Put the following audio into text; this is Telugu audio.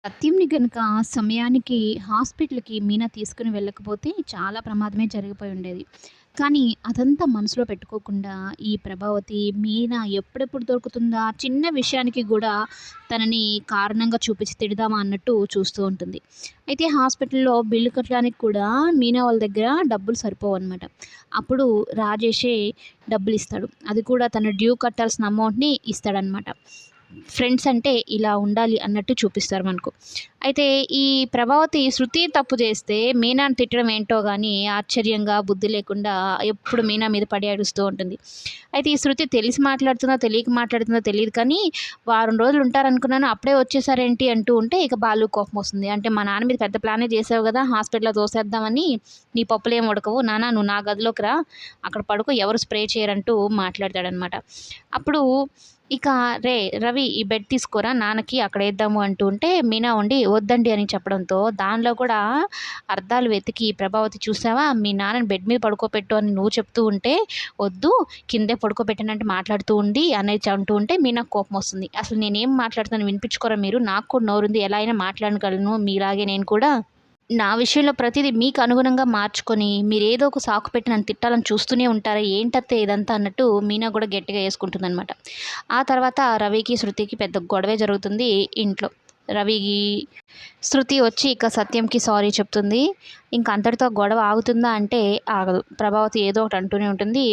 సత్యంని గనుక సమయానికి హాస్పిటల్‌కి మీనా తీసుకొని వెళ్ళకపోతే చాలా ప్రమాదమే జరిగిపోయి ఉండేది. కానీ అదంతా మనసులో పెట్టుకోకుండా ఈ ప్రభావతి, మీనా ఎప్పుడెప్పుడు దొరుకుతుందా? చిన్న విషయానికి గూడా తనని కారణంగా చూపించి తిడదామా అన్నట్టు చూస్తూ ఉంటుంది. అయితే హాస్పిటల్‌లో బిల్లు కట్టడానికి కూడా మీనా వాళ్ళ దగ్గర డబ్బులు సరిపోవనమాట. అప్పుడు రాజేషే డబ్బులిస్తాడు. అది కూడా తన డ్యూ కట్టాల్సిన అమౌంట్‌ని ఇస్తాడనమాట. ఫ్రెండ్స్ అంటే ఇలా ఉండాలి అన్నట్టు చూపిస్తారు మనకు. అయితే ఈ ప్రభావతి శృతి తప్పు చేస్తే మీనాని తిట్టడం ఏంటో గానీ ఆశ్చర్యంగా, బుద్ధి లేకుండా ఎప్పుడు మీనా మీద పడి అరుస్తూ ఉంటుంది. అయితే ఈ శృతి తెలిసి మాట్లాడుతుందో, తెలియక మాట్లాడుతుందో తెలీదు కానీ, వారం రోజులు ఉంటారనుకున్నాను అప్పుడే వచ్చేసారేంటి అంటూ ఉంటే ఇక బాలు కోపమొస్తుంది. అంటే మా నాన్న మీద పెద్ద ప్లానే చేసావు గదా! హాస్పిటల్‌లో తోసేద్దామని. నీ పప్పులేం ఉడకవు. నాన్న నువ్వు నా గదిలోకి రా. అక్కడ పడుకో ఎవరు స్ప్రే చేయరంటూ మాట్లాడతాడనమాట. అప్పుడు ఇక రవి ఈ బెడ్ తీసుకోరా నాన్నకి అక్కడేద్దాము అంటూ ఉంటే, మీనా ఉండి వద్దండి అని చెప్పడంతో, దానిలో కూడా అర్థాలు వెతికి ప్రభావతి చూసావా మీ నాన్నని బెడ్ మీద పడుకోబెట్టు అని నువ్వు చెప్తూ ఉంటే, వద్దు కిందే పడుకోబెట్టానంటే మాట్లాడుతూ ఉండి అనేది అంటూ ఉంటే మీనాకు కోపమొస్తుంది. అసలు నేనేం మాట్లాడుతున్నానో వినిపించుకోరా మీరు? నాకు కూడా నోరుంది ఎలా అయినా మాట్లాడగలను మీలాగే నేను కూడా. నా విషయంలో ప్రతీదీ మీకు అనుగుణంగా మార్చుకొని, మీరేదో ఒక సాకు పెట్టి నన్ను తిట్టాలని చూస్తూనే ఉంటారా? ఏంటత్తే ఇదంతా అన్నట్టు మీనా గూడా గట్టిగా యేసుకుంటుందనమాట. ఆ తర్వాత రవికి, శృతికి పెద్ద గొడవే జరుగుతుంది ఇంట్లో. రవి, శృతి వచ్చి ఇక సత్యంకి సారీ చెప్తుంది. ఇంక అంతటితో గొడవ ఆగుతుందా అంటే ఆగదు. ప్రభావతి ఏదో ఒకటి అంటూనే ఉంటుంది.